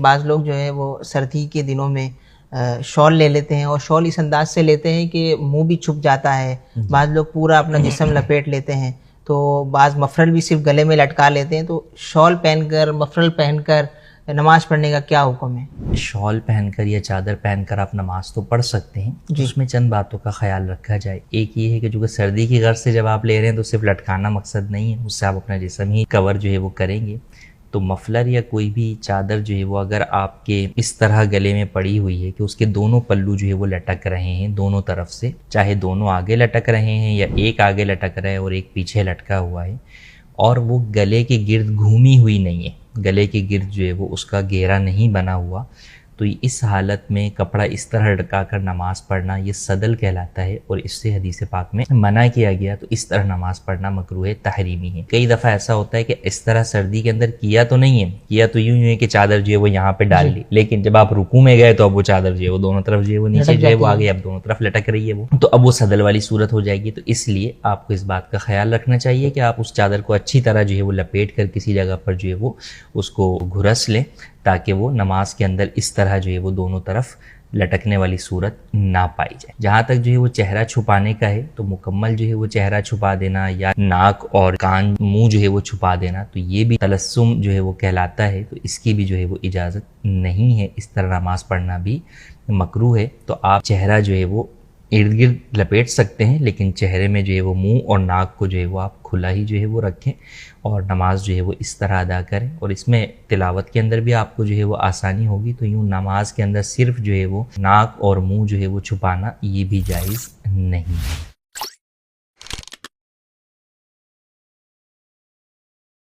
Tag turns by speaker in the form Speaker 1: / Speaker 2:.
Speaker 1: بعض لوگ جو ہے وہ سردی کے دنوں میں شال لے لیتے ہیں، اور شال اس انداز سے لیتے ہیں کہ منہ بھی چھپ جاتا ہے، بعض لوگ پورا اپنا جسم لپیٹ لیتے ہیں، تو بعض مفرل بھی صرف گلے میں لٹکا لیتے ہیں. تو شال پہن کر، مفرل پہن کر نماز پڑھنے کا کیا حکم ہے؟
Speaker 2: شال پہن کر یا چادر پہن کر آپ نماز تو پڑھ سکتے ہیں. اس میں چند باتوں کا خیال رکھا جائے. ایک یہ ہے کہ جو کہ سردی کی غرض سے جب آپ لے رہے ہیں تو صرف لٹکانا مقصد نہیں ہے، اس سے آپ اپنا جسم ہی کور جو ہے وہ کریں گے. تو مفلر یا کوئی بھی چادر جو ہے وہ اگر آپ کے اس طرح گلے میں پڑی ہوئی ہے کہ اس کے دونوں پلو جو ہے وہ لٹک رہے ہیں دونوں طرف سے، چاہے دونوں آگے لٹک رہے ہیں یا ایک آگے لٹک رہا ہے اور ایک پیچھے لٹکا ہوا ہے، اور وہ گلے کے گرد گھومی ہوئی نہیں ہے، گلے کے گرد جو ہے وہ اس کا گھیرا نہیں بنا ہوا، تو اس حالت میں کپڑا اس طرح لٹکا کر نماز پڑھنا یہ صدل کہلاتا ہے، اور اس سے حدیث پاک میں منع کیا گیا. تو اس طرح نماز پڑھنا مکروہ تحریمی ہے. کئی دفعہ ایسا ہوتا ہے کہ اس طرح سردی کے اندر کیا تو نہیں ہے، کیا تو یوں ہے کہ چادر جو ہے وہ یہاں پہ ڈال لی، لیکن جب آپ رکوع میں گئے تو اب وہ چادر جو ہے وہ دونوں طرف جو ہے وہ نیچے جو ہے وہ آگے اب دونوں طرف لٹک رہی ہے وہ، تو اب وہ صدل والی صورت ہو جائے گی. تو اس لیے آپ کو اس بات کا خیال رکھنا چاہیے کہ آپ اس چادر کو اچھی طرح جو ہے وہ لپیٹ کر کسی جگہ پر جو ہے وہ اس کو گھرس لیں، تاکہ وہ نماز کے اندر اس طرح جو ہے وہ دونوں طرف لٹکنے والی صورت نہ پائی جائے. جہاں تک جو ہے وہ چہرہ چھپانے کا ہے تو مکمل جو ہے وہ چہرہ چھپا دینا یا ناک اور کان منہ جو ہے وہ چھپا دینا تو یہ بھی تلسم جو ہے وہ کہلاتا ہے. تو اس کی بھی جو ہے وہ اجازت نہیں ہے، اس طرح نماز پڑھنا بھی مکروہ ہے. تو آپ چہرہ جو ہے وہ ارد گرد لپیٹ سکتے ہیں، لیکن چہرے میں جو ہے وہ منہ اور ناک کو جو ہے وہ آپ کھلا ہی جو ہے وہ رکھیں اور نماز جو ہے وہ اس طرح ادا کریں. اور اس میں تلاوت کے اندر بھی آپ کو جو ہے وہ آسانی ہوگی. تو یوں نماز کے اندر صرف جو ہے وہ ناک اور منہ جو ہے وہ چھپانا یہ بھی جائز نہیں ہے.